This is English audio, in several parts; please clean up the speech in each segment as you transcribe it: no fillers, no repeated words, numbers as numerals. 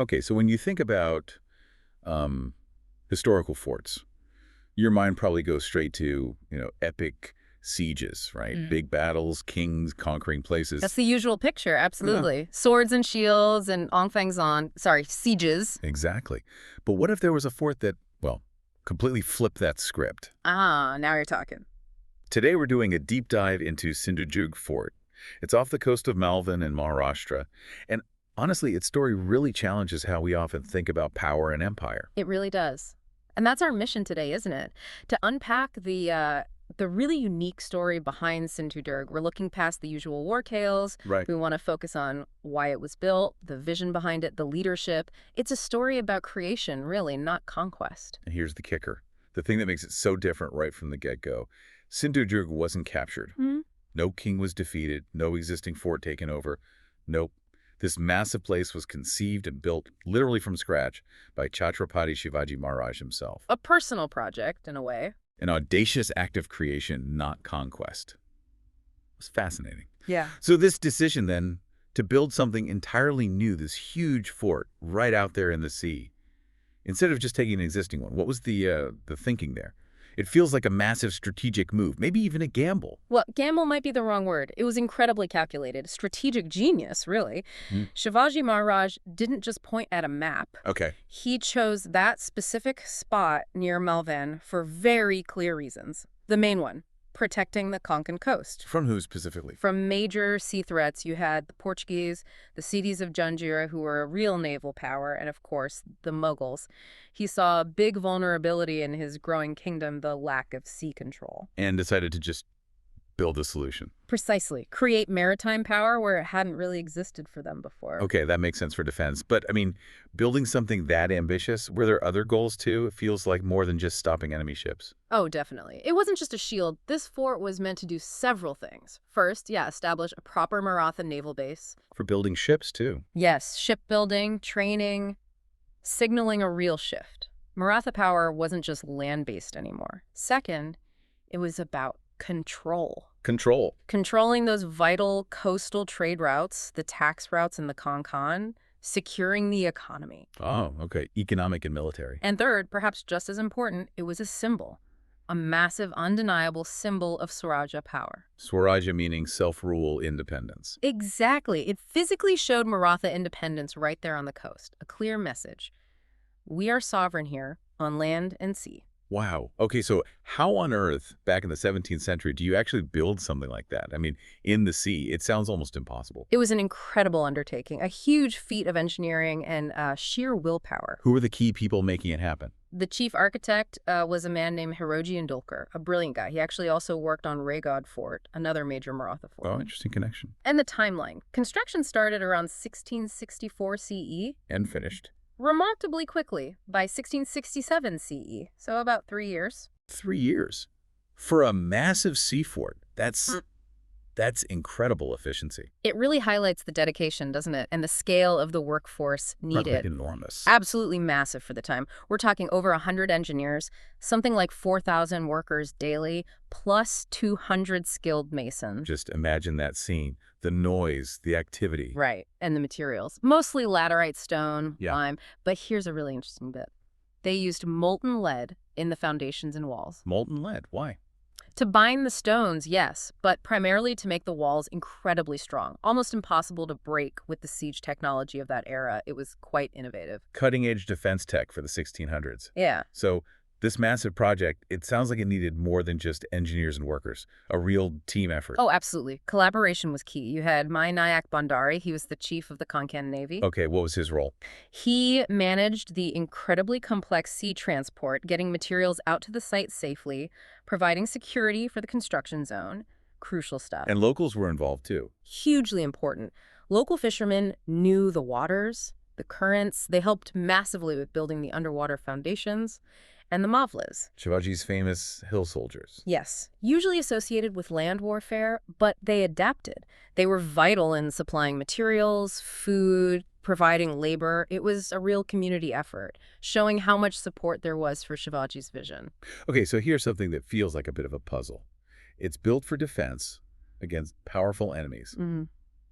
Okay, so when you think about um, historical forts, your mind probably goes straight to, epic sieges, right? Mm. Big battles, kings conquering That's places. the usual picture, Yeah, absolutely. Swords and shields and sieges. exactly. But what if there was a fort that, well, completely flipped that script? Ah, now you're talking. Today we're doing a deep dive into Sindhudurg Fort. It's off the coast of Malvan in Maharashtra. And honestly, its story really challenges how we often think about power and empire. It really does. And that's our mission today, isn't it? To unpack the really unique story behind Sindhudurg. We're looking past the usual war tales. Right. We want to focus on why it was built, the vision behind it, the leadership. It's a story about creation, really, not conquest. And here's the kicker. The thing that makes it so different right from the get-go. Sindhudurg wasn't captured. Hmm? No king was defeated, no existing fort taken over. Nope. This massive place was conceived and built literally from scratch by Chhatrapati Shivaji Maharaj himself. A personal project, in a way. An audacious act of creation, not conquest. It's fascinating. Yeah. So this decision then to build something entirely new, this huge fort right out there in the sea, instead of just taking an existing one, what was the thinking there? It feels like a massive strategic move, maybe even a gamble. Well, gamble might be the wrong word. It was incredibly calculated. Strategic genius, really. Hmm. Shivaji Maharaj didn't just point at a map. Okay. He chose that specific spot near Malvan for very clear reasons. The main one, protecting the Konkan coast. From who specifically? From major sea threats, you had the Portuguese, the Siddis of Janjira, who were a real naval power, and of course, the Mughals. He saw a big vulnerability in his growing kingdom, the lack of sea control. And decided to just build a solution. Precisely. Create maritime power where it hadn't really existed for them before. Okay, that makes sense for defense. But, I mean, building something that ambitious, were there other goals too? It feels like more than just stopping enemy ships. Oh, definitely. It wasn't just a shield. This fort was meant to do several things. First, establish a proper Maratha naval base. For building ships too. Yes, shipbuilding, training, signaling a real shift. Maratha power wasn't just land-based anymore. Second, it was about control. Control. Controlling those vital coastal trade routes, the tax routes in the Konkan, securing the economy. Oh, okay. Economic and military. And third, perhaps just as important, it was a symbol. A massive, undeniable symbol of Swaraja power. Swaraja meaning self-rule, independence. Exactly. It physically showed Maratha independence right there on the coast. A clear message. We are sovereign here, on land and sea. Wow. Okay, so how on earth, back in the 17th century, do you actually build something like that? I mean, in the sea, it sounds almost impossible. It was an incredible undertaking, a huge feat of engineering and sheer willpower. Who were the key people making it happen? The chief architect was a man named Hiroji Indulkar, a brilliant guy. He actually also worked on Raigad Fort, another major Maratha fort. Oh, interesting connection. And the timeline. Construction started around 1664 CE. And finished. Remarkably quickly, by 1667 CE, so about 3 years. 3 years. For a massive sea fort, that's incredible efficiency. It really highlights the dedication, doesn't it? And the scale of the workforce needed. Enormous. Absolutely massive for the time. We're talking over 100 engineers, something like 4,000 workers daily, plus 200 skilled masons. Just imagine that scene. The noise, the activity. Right, and the materials. Mostly laterite stone, Yeah. lime, but here's a really interesting bit. They used molten lead in the foundations and walls. Molten lead. Why? To bind the stones, yes, but primarily to make the walls incredibly strong, almost impossible to break with the siege technology of that era. It was quite innovative. Cutting-edge defense tech for the 1600s. Yeah. So this massive project, it sounds like it needed more than just engineers and workers, a real team effort. Oh, absolutely. Collaboration was key. You had Mai Nayak Bandari. He was the chief of the Konkan Navy. Okay, what was his role? He managed the incredibly complex sea transport, getting materials out to the site safely, providing security for the construction zone. Crucial stuff. And locals were involved too. Hugely important. Local fishermen knew the waters, the currents. They helped massively with building the underwater foundations. And the Mavlas. Shivaji's famous hill soldiers. Yes, usually associated with land warfare, but they adapted. They were vital in supplying materials, food, providing labor. It was a real community effort, showing how much support there was for Shivaji's vision. Okay, so here's something that feels like a bit of a puzzle. It's built for defense against powerful enemies.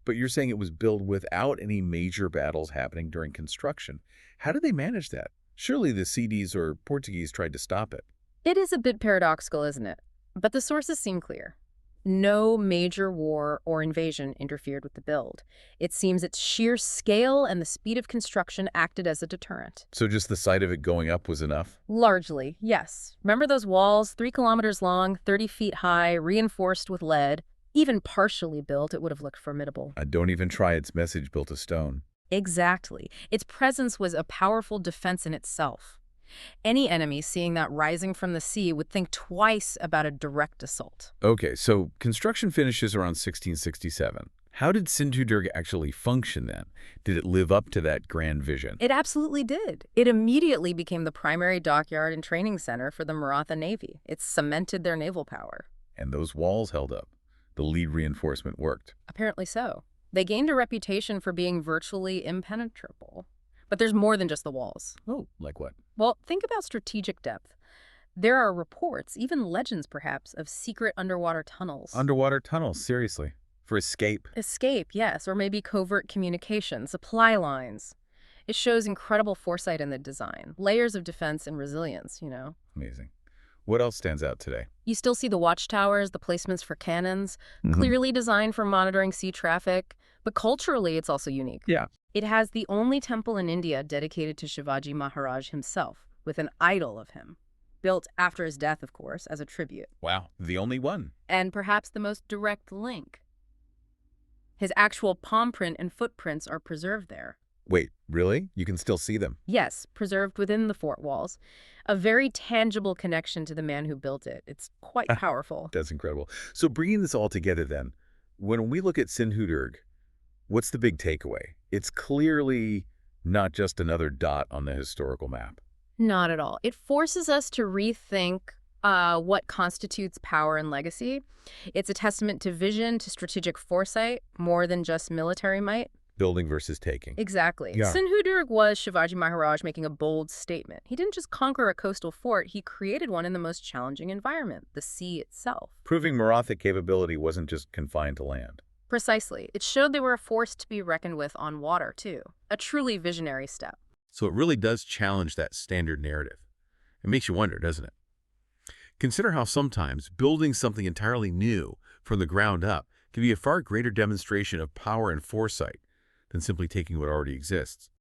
But you're saying it was built without any major battles happening during construction. How did they manage that? Surely the Siddis or Portuguese tried to stop it. It is a bit paradoxical, isn't it? But the sources seem clear. No major war or invasion interfered with the build. It seems its sheer scale and the speed of construction acted as a deterrent. So just the sight of it going up was enough? Largely, yes. Remember those walls, 3 kilometers long, 30 feet high, reinforced with lead? Even partially built, it would have looked formidable. Don't even try its message built of stone. Exactly. Its presence was a powerful defense in itself. Any enemy seeing that rising from the sea would think twice about a direct assault. Okay, so construction finishes around 1667. How did Sindhudurg actually function then? Did it live up to that grand vision? It absolutely did. It immediately became the primary dockyard and training center for the Maratha Navy. It cemented their naval power. And those walls held up. The lead reinforcement worked. Apparently so. They gained a reputation for being virtually impenetrable. But there's more than just the walls. Oh, like what? Well, think about strategic depth. There are reports, even legends perhaps, of secret underwater tunnels. Underwater tunnels, seriously. For escape. Escape, yes, or maybe covert communication, supply lines. It shows incredible foresight in the design. Layers of defense and resilience, you know. Amazing. What else stands out today? You still see the watchtowers, the placements for cannons, clearly designed for monitoring sea traffic. But culturally, it's also unique. Yeah. It has the only temple in India dedicated to Shivaji Maharaj himself, with an idol of him. Built after his death, of course, as a tribute. Wow, the only one. And perhaps the most direct link. His actual palm print and footprints are preserved there. Wait, really? You can still see them? Yes, preserved within the fort walls. A very tangible connection to the man who built it. It's quite powerful. That's incredible. So bringing this all together then, when we look at Sindhudurg, what's the big takeaway? It's clearly not just another dot on the historical map. Not at all. It forces us to rethink what constitutes power and legacy. It's a testament to vision, to strategic foresight, more than just military might. Building versus taking. Exactly. Yeah. Sindhudurg was Shivaji Maharaj making a bold statement. He didn't just conquer a coastal fort, he created one in the most challenging environment, the sea itself. Proving Maratha capability wasn't just confined to land. Precisely. It showed they were a force to be reckoned with on water, too. A truly visionary step. So it really does challenge that standard narrative. It makes you wonder, doesn't it? Consider how sometimes building something entirely new from the ground up can be a far greater demonstration of power and foresight than simply taking what already exists.